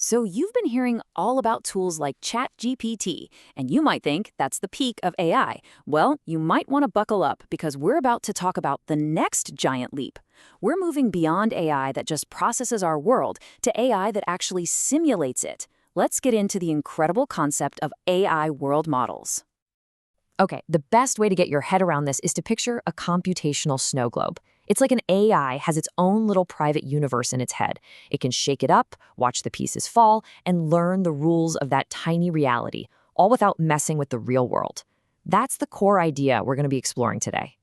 So you've been hearing all about tools like ChatGPT, and you might think that's the peak of AI. Well, you might want to buckle up because we're about to talk about the next giant leap. We're moving beyond AI that just processes our world to AI that actually simulates it. Let's get into the incredible concept of AI world models. Okay, the best way to get your head around this is to picture a computational snow globe. It's like an AI has its own little private universe in its head. It can shake it up, watch the pieces fall, and learn the rules of that tiny reality, all without messing with the real world. That's the core idea we're going to be exploring today.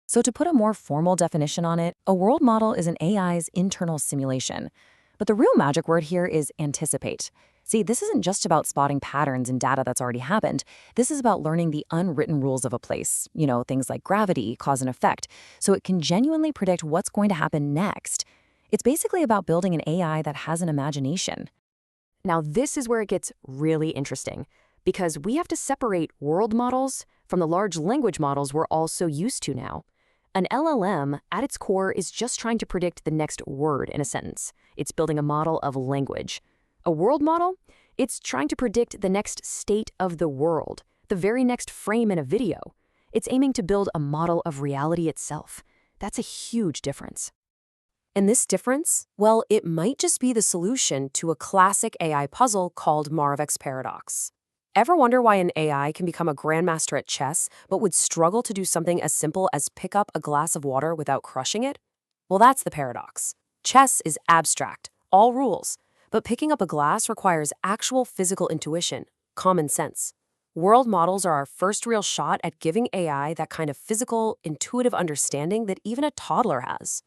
So to put a more formal definition on it, a world model is an AI's internal simulation. But the real magic word here is anticipate. See, this isn't just about spotting patterns in data that's already happened. This is about learning the unwritten rules of a place, things like gravity, cause and effect, so it can genuinely predict what's going to happen next. It's basically about building an AI that has an imagination. Now, this is where it gets really interesting, because we have to separate world models from the large language models we're all so used to now. An LLM, at its core, is just trying to predict the next word in a sentence. It's building a model of language. A world model? It's trying to predict the next state of the world, the very next frame in a video. It's aiming to build a model of reality itself. That's a huge difference. And this difference, well, it might just be the solution to a classic AI puzzle called Moravec's paradox. Ever wonder why an AI can become a grandmaster at chess, but would struggle to do something as simple as pick up a glass of water without crushing it? Well, that's the paradox. Chess is abstract, all rules. But picking up a glass requires actual physical intuition, common sense. World models are our first real shot at giving AI that kind of physical, intuitive understanding that even a toddler has.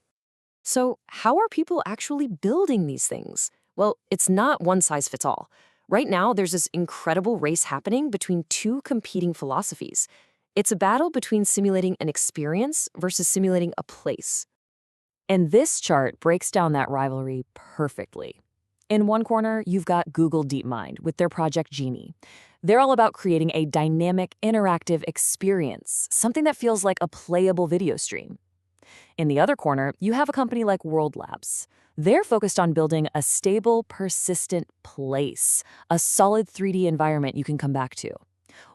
So, how are people actually building these things? Well, it's not one size fits all. Right now, there's this incredible race happening between two competing philosophies. It's a battle between simulating an experience versus simulating a place. And this chart breaks down that rivalry perfectly. In one corner, you've got Google DeepMind with their project Genie. They're all about creating a dynamic, interactive experience, something that feels like a playable video stream. In the other corner, you have a company like World Labs. They're focused on building a stable, persistent place, a solid 3D environment you can come back to.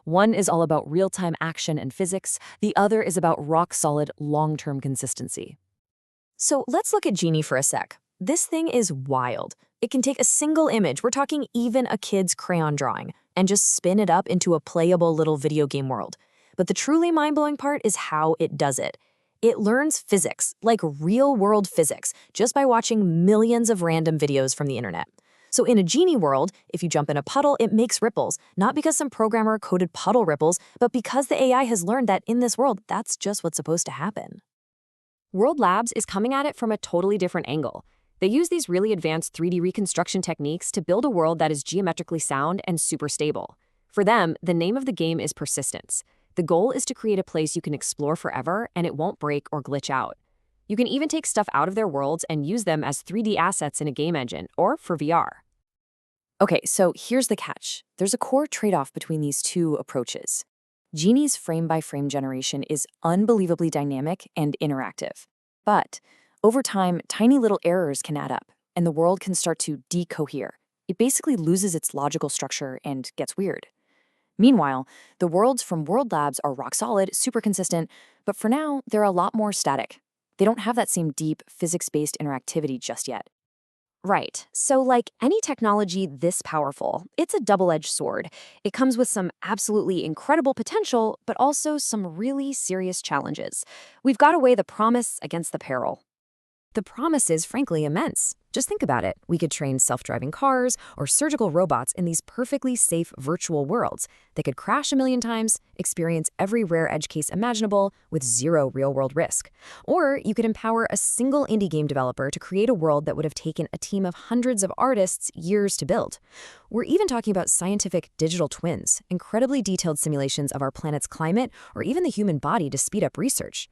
One is all about real-time action and physics. The other is about rock-solid, long-term consistency. So let's look at Genie for a sec. This thing is wild. It can take a single image, we're talking even a kid's crayon drawing, and just spin it up into a playable little video game world. But the truly mind-blowing part is how it does it. It learns physics, like real-world physics, just by watching millions of random videos from the internet. So in a Genie world, if you jump in a puddle, it makes ripples, not because some programmer coded puddle ripples, but because the AI has learned that in this world, that's just what's supposed to happen. World Labs is coming at it from a totally different angle. They use these really advanced 3D reconstruction techniques to build a world that is geometrically sound and super stable. For them, the name of the game is persistence. The goal is to create a place you can explore forever and it won't break or glitch out. You can even take stuff out of their worlds and use them as 3D assets in a game engine or for VR. Okay, so here's the catch. There's a core trade-off between these two approaches. Genie's frame-by-frame generation is unbelievably dynamic and interactive. But over time, tiny little errors can add up, and the world can start to decohere. It basically loses its logical structure and gets weird. Meanwhile, the worlds from World Labs are rock solid, super consistent, but for now, they're a lot more static. They don't have that same deep, physics-based interactivity just yet. Right. So like any technology this powerful, it's a double-edged sword. It comes with some absolutely incredible potential, but also some really serious challenges. We've got to weigh the promise against the peril. The promise is frankly immense. Just think about it. We could train self-driving cars or surgical robots in these perfectly safe virtual worlds. They could crash a million times, experience every rare edge case imaginable with zero real-world risk. Or you could empower a single indie game developer to create a world that would have taken a team of hundreds of artists years to build. We're even talking about scientific digital twins, incredibly detailed simulations of our planet's climate, or even the human body to speed up research.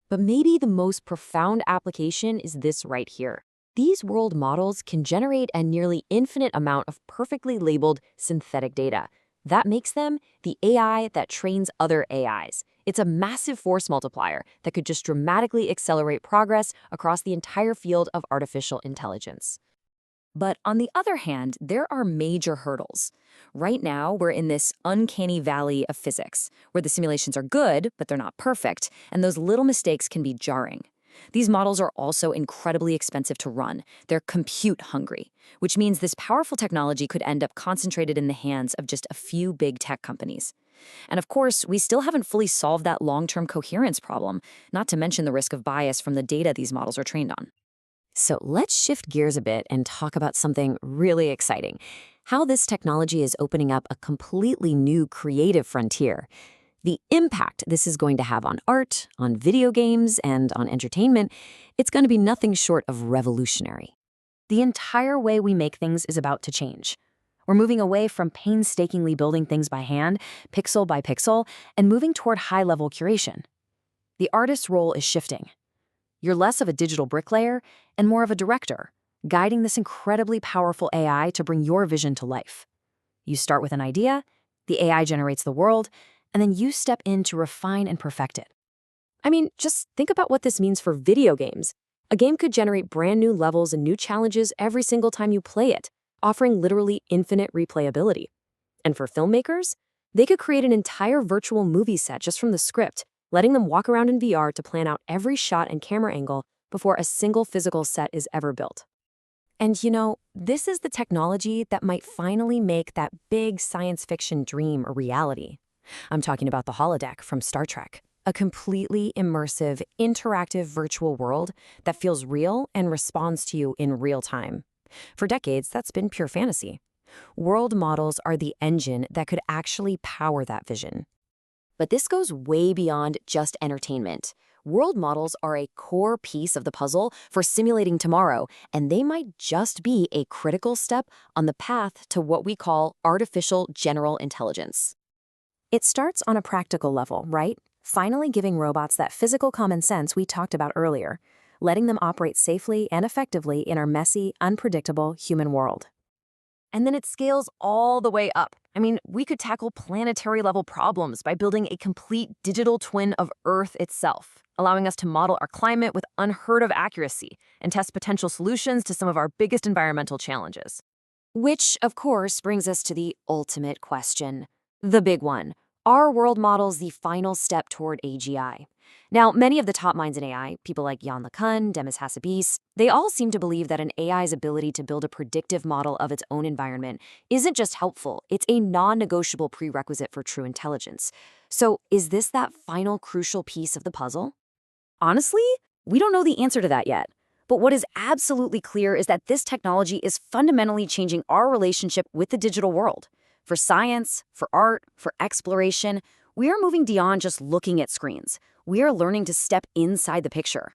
But maybe the most profound application is this right here. These world models can generate a nearly infinite amount of perfectly labeled synthetic data. That makes them the AI that trains other AIs. It's a massive force multiplier that could just dramatically accelerate progress across the entire field of artificial intelligence. But on the other hand, there are major hurdles. Right now, we're in this uncanny valley of physics, where the simulations are good, but they're not perfect, and those little mistakes can be jarring. These models are also incredibly expensive to run. They're compute hungry, which means this powerful technology could end up concentrated in the hands of just a few big tech companies. And of course, we still haven't fully solved that long-term coherence problem, not to mention the risk of bias from the data these models are trained on. So let's shift gears a bit and talk about something really exciting. How this technology is opening up a completely new creative frontier. The impact this is going to have on art, on video games, and on entertainment, it's going to be nothing short of revolutionary. The entire way we make things is about to change. We're moving away from painstakingly building things by hand, pixel by pixel, and moving toward high-level curation. The artist's role is shifting. You're less of a digital bricklayer and more of a director, guiding this incredibly powerful AI to bring your vision to life. You start with an idea, the AI generates the world, and then you step in to refine and perfect it. I mean, just think about what this means for video games. A game could generate brand new levels and new challenges every single time you play it, offering literally infinite replayability. And for filmmakers, they could create an entire virtual movie set just from the script, letting them walk around in VR to plan out every shot and camera angle before a single physical set is ever built. And you know, this is the technology that might finally make that big science fiction dream a reality. I'm talking about the holodeck from Star Trek, a completely immersive, interactive virtual world that feels real and responds to you in real time. For decades, that's been pure fantasy. World models are the engine that could actually power that vision. But this goes way beyond just entertainment. World models are a core piece of the puzzle for simulating tomorrow, and they might just be a critical step on the path to what we call artificial general intelligence. It starts on a practical level, right? Finally giving robots that physical common sense we talked about earlier, letting them operate safely and effectively in our messy, unpredictable human world. And then it scales all the way up. I mean, we could tackle planetary-level problems by building a complete digital twin of Earth itself, allowing us to model our climate with unheard-of accuracy and test potential solutions to some of our biggest environmental challenges. Which, of course, brings us to the ultimate question. The big one. Are world models the final step toward AGI? Now, many of the top minds in AI, people like Yann LeCun, Demis Hassabis, they all seem to believe that an AI's ability to build a predictive model of its own environment isn't just helpful, it's a non-negotiable prerequisite for true intelligence. So, is this that final crucial piece of the puzzle? Honestly, we don't know the answer to that yet. But what is absolutely clear is that this technology is fundamentally changing our relationship with the digital world. For science, for art, for exploration, we are moving beyond just looking at screens. We are learning to step inside the picture.